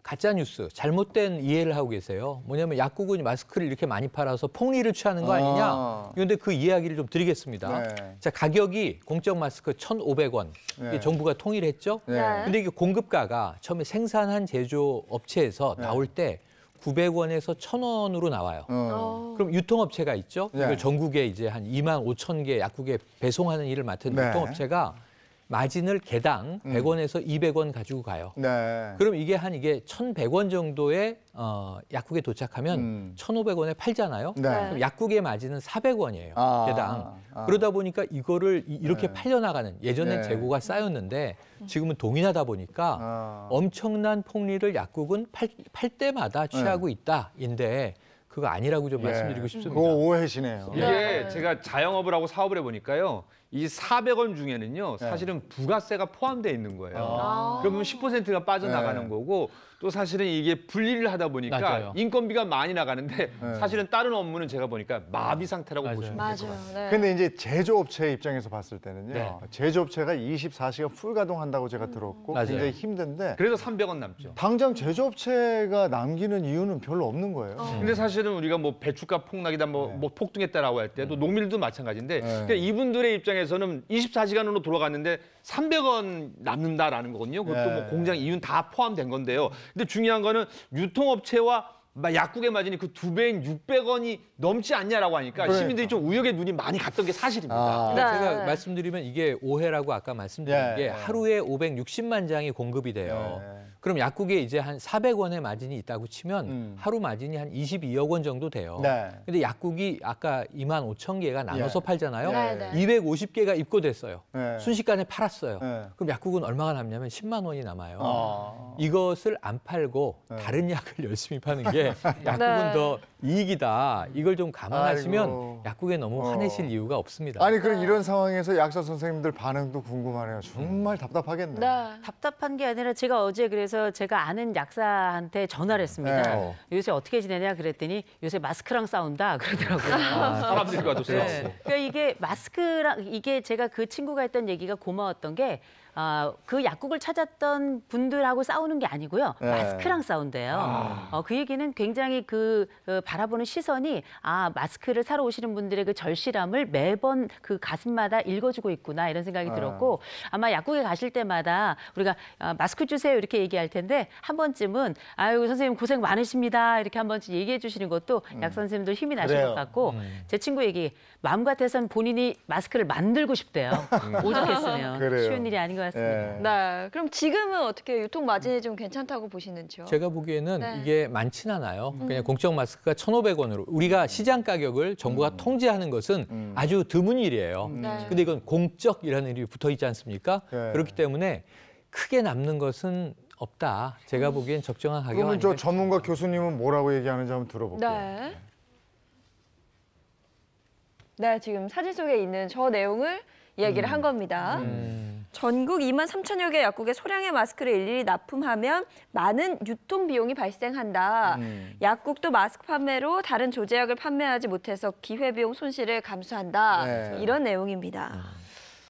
가짜 뉴스, 잘못된 이해를 하고 계세요. 뭐냐면 약국은 마스크를 이렇게 많이 팔아서 폭리를 취하는 거 아니냐. 그런데 그 이야기를 좀 드리겠습니다. 네. 자, 가격이 공적 마스크 1,500원. 네. 정부가 통일했죠. 네. 근데 이게 공급가가 처음에 생산한 제조업체에서 나올 때 900원에서 1,000원으로 나와요. 그럼 유통업체가 있죠. 네. 이걸 전국에 이제 한 2만 5천 개 약국에 배송하는 일을 맡은 네. 유통업체가 마진을 개당 100원에서 200원 가지고 가요. 네. 그럼 이게 1,100원 정도의 약국에 도착하면 1,500원에 팔잖아요. 네. 그럼 약국의 마진은 400원이에요. 개당. 그러다 보니까 이거를 이렇게 네. 팔려나가는 예전엔 네. 재고가 쌓였는데 지금은 동일하다 보니까 엄청난 폭리를 약국은 팔 때마다 취하고 있다인데 그거 아니라고 좀 말씀드리고 싶습니다. 그거 오해시네요. 이게 제가 자영업을 하고 사업을 해보니까요. 이 400원 중에는요. 사실은 부가세가 포함되어 있는 거예요. 그러면 10%가 빠져나가는 네. 거고 또 사실은 이게 분리를 하다 보니까 맞아요. 인건비가 많이 나가는데 사실은 다른 업무는 제가 보니까 마비 상태라고 맞아요. 보시면 될 것 같아요. 맞아요. 네. 근데 이제 제조업체 입장에서 봤을 때는요. 네. 제조업체가 24시간 풀 가동한다고 제가 들었고 맞아요. 굉장히 힘든데 그래서 300원 남죠. 당장 제조업체가 남기는 이유는 별로 없는 거예요. 근데 사실은 우리가 뭐 배추가 폭락이다, 뭐 폭등했다라고 할 때도 농민들도 마찬가지인데 그러니까 이분들의 입장에서는 24시간으로 돌아갔는데 300원 남는다라는 거거든요. 그것도 뭐 공장 이윤 다 포함된 건데요. 근데 중요한 거는 유통업체와 약국의 마진이 그 2배인 600원이 넘지 않냐라고 하니까 그러니까. 시민들이 좀 우역의 눈이 많이 갔던 게 사실입니다. 근데 네. 제가 말씀드리면 이게 오해라고 아까 말씀드린 예, 게 예. 하루에 560만 장이 공급이 돼요. 그럼 약국에 이제 한 400원의 마진이 있다고 치면 하루 마진이 한 22억 원 정도 돼요. 네. 근데 약국이 아까 2만 5천 개가 나눠서 예. 팔잖아요. 네, 네. 250개가 입고됐어요. 네. 순식간에 팔았어요. 네. 그럼 약국은 얼마가 남냐면 10만 원이 남아요. 아. 이것을 안 팔고 다른 약을 열심히 파는 게 약국은 네. 더 이익이다. 이걸 좀 감안하시면 아이고. 약국에 너무 화내실 이유가 없습니다. 아니 그럼 이런 상황에서 약사 선생님들 반응도 궁금하네요. 정말 답답하겠네. 네. 답답한 게 아니라 제가 어제 그래서 제가 아는 약사한테 전화를 했습니다. 네. 요새 어떻게 지내냐 그랬더니 요새 마스크랑 싸운다 그러더라고요. 사람들과도 네. 싸웠어. 그러니까 이게 마스크랑 이게 제가 그 친구가 했던 얘기가 고마웠던 게 그 약국을 찾았던 분들하고 싸우는 게 아니고요. 네. 마스크랑 싸운대요. 그 얘기는 굉장히 바라보는 시선이 마스크를 사러 오시는 분들의 그 절실함을 매번 그 가슴마다 읽어주고 있구나 이런 생각이 들었고 아마 약국에 가실 때마다 우리가 마스크 주세요 이렇게 얘기할 텐데 한 번쯤은 아유 선생님 고생 많으십니다 이렇게 한 번쯤 얘기해 주시는 것도 약 선생님들 힘이 나실 그래요. 것 같고 제 친구 얘기 마음 같아서는 본인이 마스크를 만들고 싶대요. 오죽했으면 그래요. 쉬운 일이 아닌 것 같습니다. 네. 그럼 지금은 어떻게 유통 마진이 좀 괜찮다고 보시는지요? 제가 보기에는 네. 이게 많진 않아요. 그냥 공적 마스크가 1,500원으로 우리가 시장 가격을 정부가 통제하는 것은 아주 드문 일이에요. 네. 근데 이건 공적이라는 일이 붙어 있지 않습니까? 네. 그렇기 때문에 크게 남는 것은 없다. 제가 보기엔 적정한 가격 그러면 저 아닌가 전문가 교수님은 뭐라고 얘기하는지 한번 들어볼게요. 네. 네, 지금 사진 속에 있는 저 내용을 이야기를 한 겁니다. 전국 2만 3천여 개 약국에 소량의 마스크를 일일이 납품하면 많은 유통 비용이 발생한다. 약국도 마스크 판매로 다른 조제약을 판매하지 못해서 기회비용 손실을 감수한다. 네. 이런 내용입니다.